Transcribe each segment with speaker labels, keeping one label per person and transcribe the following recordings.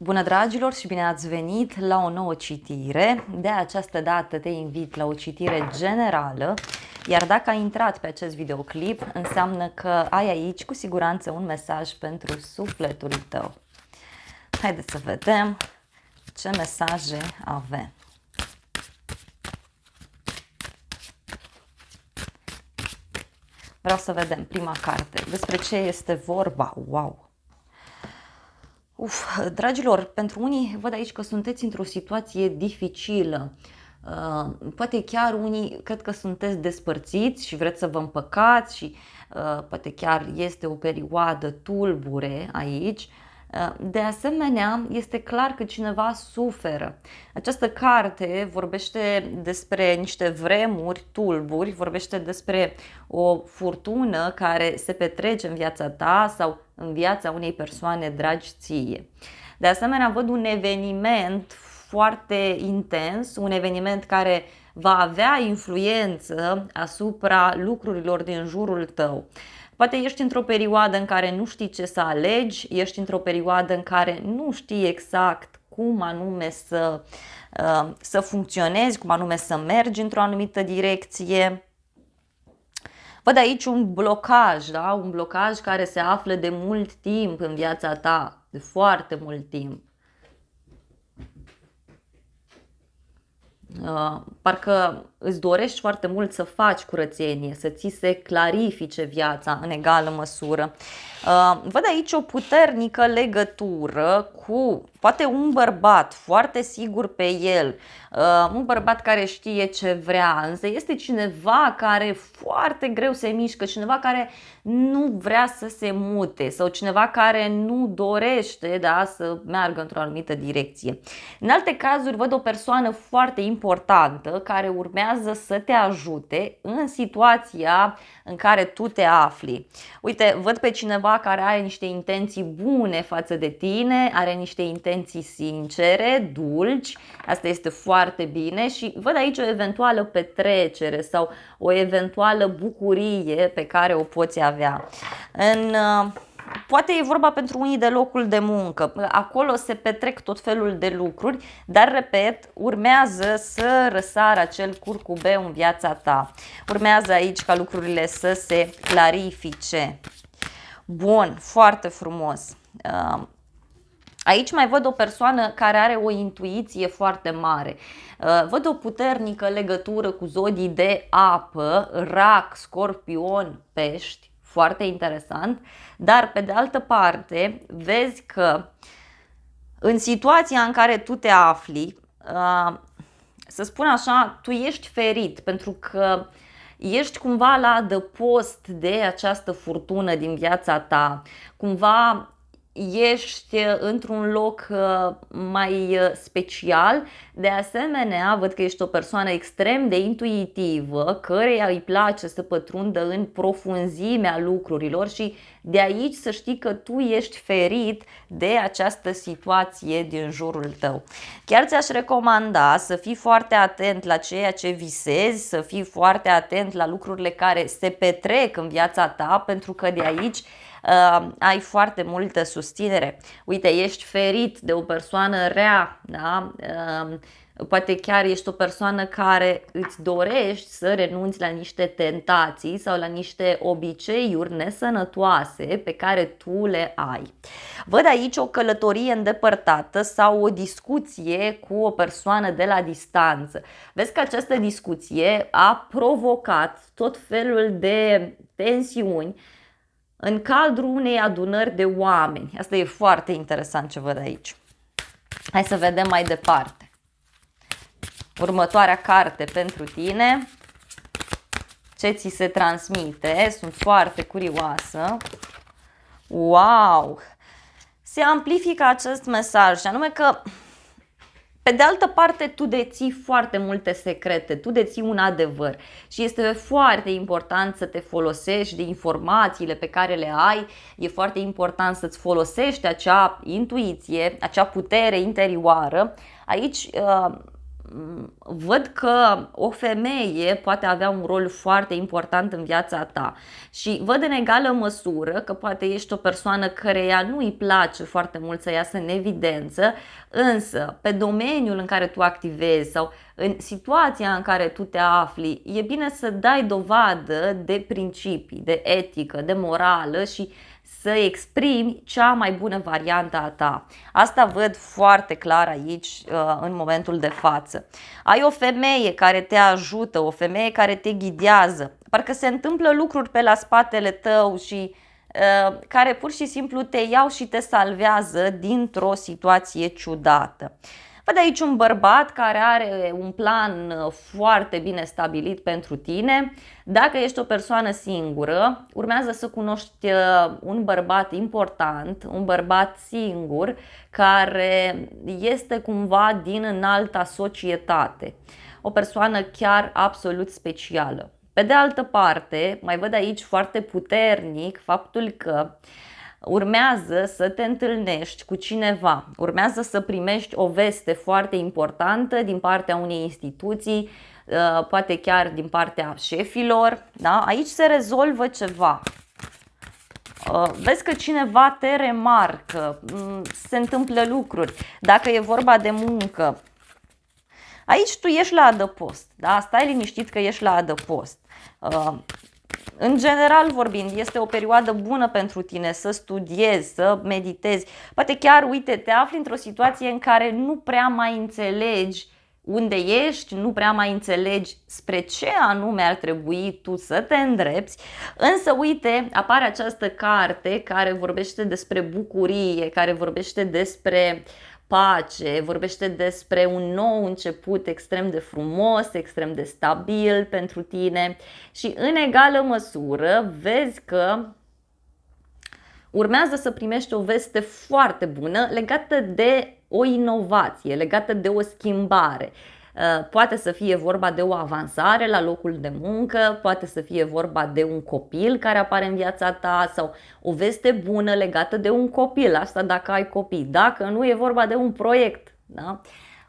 Speaker 1: Bună dragilor și bine ați venit la o nouă citire. De această dată te invit la o citire generală, iar dacă ai intrat pe acest videoclip, înseamnă că ai aici cu siguranță un mesaj pentru sufletul tău. Haideți să vedem ce mesaje avem. Vreau să vedem prima carte. Despre ce este vorba? Wow! Dragilor, pentru unii văd aici că sunteți într-o situație dificilă. Poate chiar unii cred că sunteți despărțiți și vreți să vă împăcați și poate chiar este o perioadă tulbure aici. De asemenea, este clar că cineva suferă. Această carte vorbește despre niște vremuri tulburi, vorbește despre o furtună care se petrece în viața ta sau în viața unei persoane dragi ție. De asemenea, văd un eveniment foarte intens, un eveniment care va avea influență asupra lucrurilor din jurul tău. Poate ești într-o perioadă în care nu știi ce să alegi, ești într-o perioadă în care nu știi exact cum anume să funcționezi, cum anume să mergi într-o anumită direcție. Văd aici un blocaj, da? Un blocaj care se află de mult timp în viața ta, de foarte mult timp. Parcă îți dorești foarte mult să faci curățenie, să ți se clarifice viața în egală măsură. Văd aici o puternică legătură cu poate un bărbat foarte sigur pe el, un bărbat care știe ce vrea, însă este cineva care foarte greu se mișcă, cineva care nu vrea să se mute sau cineva care nu dorește, da, să meargă într-o anumită direcție. În alte cazuri văd o persoană foarte importantă care urmează să te ajute în situația în care tu te afli. Uite, văd pe cineva care are niște intenții bune față de tine, are niște intenții sincere, dulci, asta este foarte bine și văd aici o eventuală petrecere sau o eventuală bucurie pe care o poți avea. Poate e vorba pentru unii de locul de muncă, acolo se petrec tot felul de lucruri, dar repet, urmează să răsară acel curcubeu în viața ta. Urmează aici ca lucrurile să se clarifice. Bun, foarte frumos. Aici mai văd o persoană care are o intuiție foarte mare. Văd o puternică legătură cu zodii de apă, rac, scorpion, pești. Foarte interesant, dar pe de altă parte vezi că în situația în care tu te afli, să spun așa, tu ești ferit pentru că ești cumva la adăpost de această furtună din viața ta, cumva ești într-un loc mai special. De asemenea, văd că ești o persoană extrem de intuitivă, căreia îi place să pătrundă în profunzimea lucrurilor și de aici să știi că tu ești ferit de această situație din jurul tău. Chiar ți-aș recomanda să fii foarte atent la ceea ce visezi, să fii foarte atent la lucrurile care se petrec în viața ta, pentru că de aici ai foarte multă susținere. Uite, ești ferit de o persoană rea, da? Poate chiar ești o persoană care îți dorești să renunți la niște tentații sau la niște obiceiuri nesănătoase pe care tu le ai. Văd aici o călătorie îndepărtată sau o discuție cu o persoană de la distanță. Vezi că această discuție a provocat tot felul de tensiuni în cadrul unei adunări de oameni. Asta e foarte interesant ce văd aici. Hai să vedem mai departe. Următoarea carte pentru tine. Ce ți se transmite? Sunt foarte curioasă. Wow! Se amplifică acest mesaj, și anume că pe de altă parte, tu deții foarte multe secrete, tu deții un adevăr și este foarte important să te folosești de informațiile pe care le ai, e foarte important să-ți folosești acea intuiție, acea putere interioară. Aici văd că o femeie poate avea un rol foarte important în viața ta și văd în egală măsură că poate ești o persoană căreia nu îi place foarte mult să iasă în evidență, însă pe domeniul în care tu activezi sau în situația în care tu te afli, e bine să dai dovadă de principii, de etică, de morală și să exprimi cea mai bună variantă a ta. Asta văd foarte clar aici în momentul de față. Ai o femeie care te ajută, o femeie care te ghidează. Parcă se întâmplă lucruri pe la spatele tău și care pur și simplu te iau și te salvează dintr-o situație ciudată. Văd aici un bărbat care are un plan foarte bine stabilit pentru tine. Dacă ești o persoană singură, urmează să cunoști un bărbat important, un bărbat singur, care este cumva din înalta societate. O persoană chiar absolut specială. Pe de altă parte, mai văd aici foarte puternic faptul că urmează să te întâlnești cu cineva, urmează să primești o veste foarte importantă din partea unei instituții, poate chiar din partea șefilor, da? Aici se rezolvă ceva. Vezi că cineva te remarcă, se întâmplă lucruri. Dacă e vorba de muncă, aici tu ești la adăpost, da? Stai liniștit că ești la adăpost. În general vorbind, este o perioadă bună pentru tine să studiezi, să meditezi. Poate chiar, uite, te afli într-o situație în care nu prea mai înțelegi unde ești, nu prea mai înțelegi spre ce anume ar trebui tu să te îndrepți, însă uite, apare această carte care vorbește despre bucurie, care vorbește despre pace, vorbește despre un nou început extrem de frumos, extrem de stabil pentru tine și în egală măsură vezi că urmează să primești o veste foarte bună legată de o inovație, legată de o schimbare. Poate să fie vorba de o avansare la locul de muncă, poate să fie vorba de un copil care apare în viața ta sau o veste bună legată de un copil, asta dacă ai copii, dacă nu e vorba de un proiect. Da?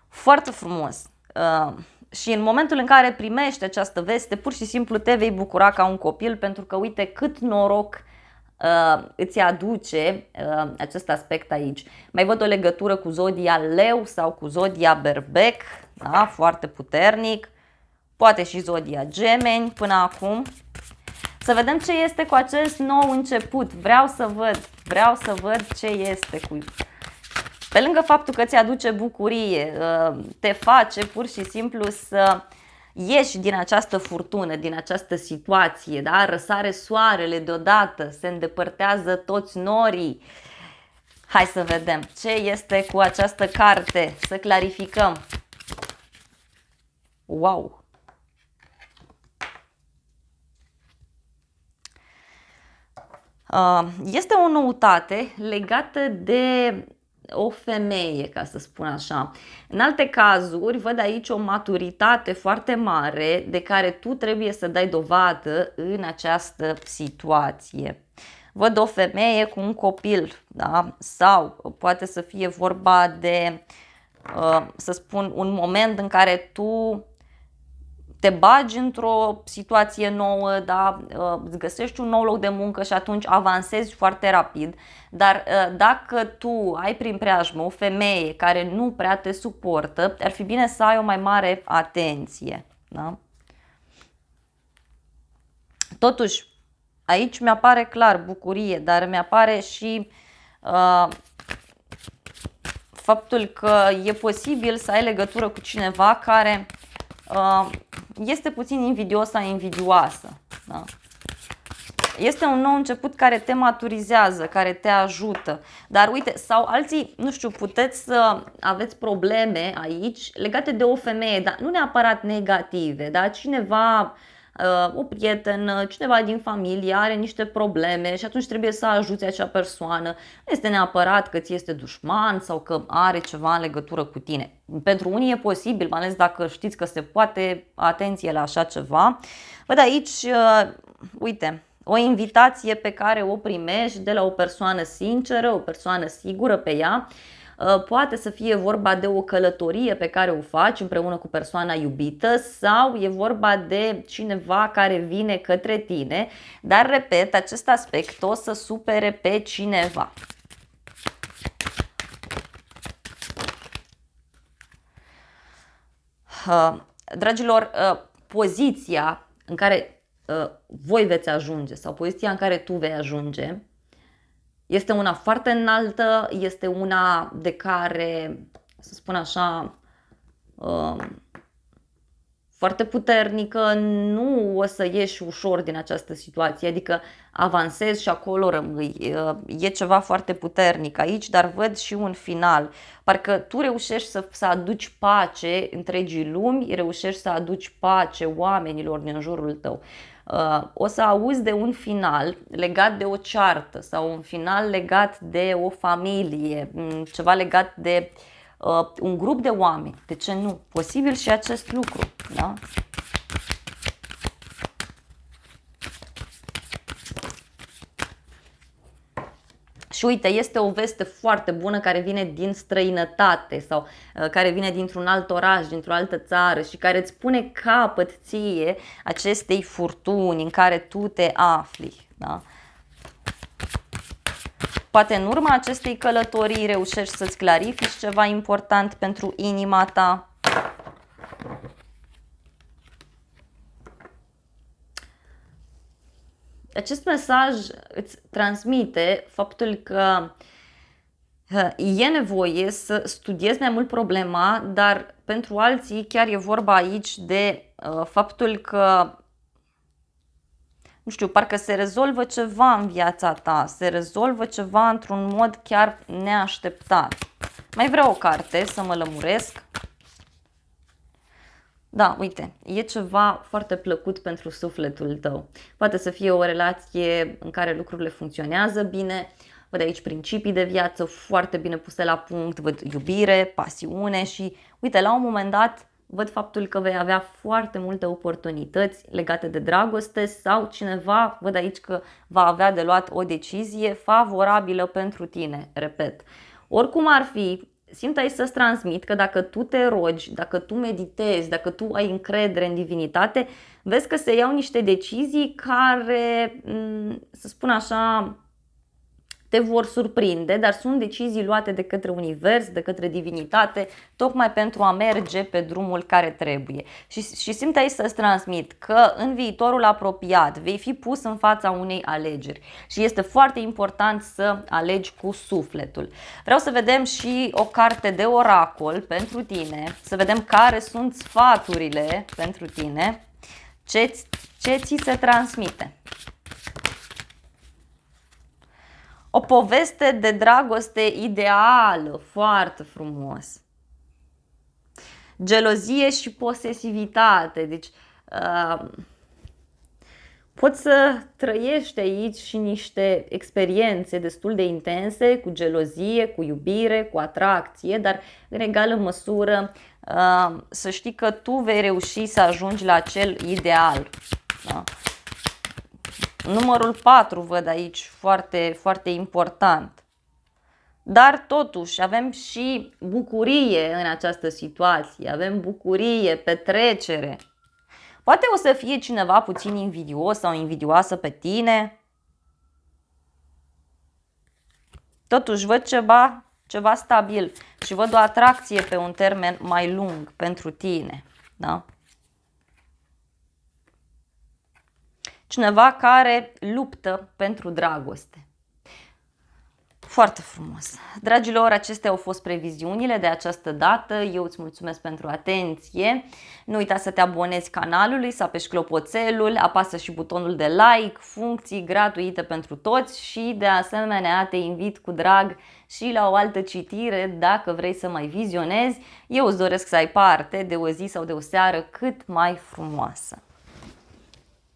Speaker 1: Foarte frumos. Și în momentul în care primești această veste, pur și simplu te vei bucura ca un copil pentru că uite cât noroc îți aduce acest aspect aici. Mai văd o legătură cu zodia Leu sau cu zodia Berbec, da? Foarte puternic, poate și zodia Gemeni până acum. Să vedem ce este cu acest nou început. Vreau să văd ce este cu... Pe lângă faptul că ți aduce bucurie, te face pur și simplu să ieși din această furtună, din această situație, da? Răsare soarele deodată, se îndepărtează toți norii. Hai să vedem ce este cu această carte, să clarificăm. Wow! Este o noutate legată de o femeie, ca să spun așa. În alte cazuri, văd aici o maturitate foarte mare de care tu trebuie să dai dovadă în această situație. Văd o femeie cu un copil, da? Sau poate să fie vorba de, să spun, un moment în care tu te bagi într-o situație nouă, da? Îți găsești un nou loc de muncă și atunci avansezi foarte rapid, dar dacă tu ai prin preajmă o femeie care nu prea te suportă, ar fi bine să ai o mai mare atenție. Da? Totuși, aici mi-apare clar bucurie, dar mi-apare și faptul că e posibil să ai legătură cu cineva care este puțin invidios sau invidioasă. Da? Este un nou început care te maturizează, care te ajută. Dar uite, sau alții, nu știu, puteți să aveți probleme aici legate de o femeie, dar nu neapărat negative, da? Cineva, o prietenă, cineva din familie are niște probleme și atunci trebuie să ajuți acea persoană. Nu este neapărat că ți este dușman sau că are ceva în legătură cu tine. Pentru unii e posibil, mai ales dacă știți că se poate, atenție la așa ceva. Văd aici, uite, o invitație pe care o primești de la o persoană sinceră, o persoană sigură pe ea. Poate să fie vorba de o călătorie pe care o faci împreună cu persoana iubită sau e vorba de cineva care vine către tine, dar repet, acest aspect o să supere pe cineva. Dragilor, poziția în care voi veți ajunge sau poziția în care tu vei ajunge este una foarte înaltă, este una de care, să spun așa, foarte puternică, nu o să ieși ușor din această situație, adică avansezi și acolo rămâi. E ceva foarte puternic aici, dar văd și un final. Parcă tu reușești să aduci pace întregii lumi, reușești să aduci pace oamenilor din jurul tău. O să auzi de un final legat de o ceartă sau un final legat de o familie, ceva legat de un grup de oameni. De ce nu? Posibil și acest lucru, da? Și uite, este o veste foarte bună care vine din străinătate sau care vine dintr-un alt oraș, dintr-o altă țară și care îți pune capăt ție acestei furtuni în care tu te afli, da? Poate în urma acestei călătorii reușești să-ți clarifici ceva important pentru inima ta. Acest mesaj îți transmite faptul că e nevoie să studiezi mai mult problema, dar pentru alții chiar e vorba aici de faptul că, nu știu, parcă se rezolvă ceva în viața ta, se rezolvă ceva într-un mod chiar neașteptat. Mai vreau o carte să mă lămuresc. Da, uite, e ceva foarte plăcut pentru sufletul tău. Poate să fie o relație în care lucrurile funcționează bine, văd aici principii de viață foarte bine puse la punct, văd iubire, pasiune și, uite, la un moment dat văd faptul că vei avea foarte multe oportunități legate de dragoste sau cineva, văd aici că va avea de luat o decizie favorabilă pentru tine, repet. Oricum ar fi, simt aici să-ți transmit că dacă tu te rogi, dacă tu meditezi, dacă tu ai încredere în divinitate, vezi că se iau niște decizii care, să spun așa, te vor surprinde, dar sunt decizii luate de către univers, de către divinitate, tocmai pentru a merge pe drumul care trebuie. Și simt aici să-ți transmit că în viitorul apropiat vei fi pus în fața unei alegeri și este foarte important să alegi cu sufletul. Vreau să vedem și o carte de oracol pentru tine, să vedem care sunt sfaturile pentru tine, ce ți se transmite. O poveste de dragoste ideală, foarte frumos. Gelozie și posesivitate. Deci poți să trăiești aici și niște experiențe destul de intense cu gelozie, cu iubire, cu atracție, dar în egală măsură să știi că tu vei reuși să ajungi la acel ideal. Da? Numărul 4 văd aici foarte, foarte important. Dar totuși avem și bucurie în această situație, avem bucurie, petrecere. Poate o să fie cineva puțin invidios sau invidioasă pe tine. Totuși văd ceva stabil și văd o atracție pe un termen mai lung pentru tine. Da? Cineva care luptă pentru dragoste. Foarte frumos. Dragilor, acestea au fost previziunile de această dată. Eu îți mulțumesc pentru atenție. Nu uita să te abonezi canalului, să apeși clopoțelul, apasă și butonul de like, funcții gratuite pentru toți și de asemenea te invit cu drag și la o altă citire dacă vrei să mai vizionezi. Eu îți doresc să ai parte de o zi sau de o seară cât mai frumoasă.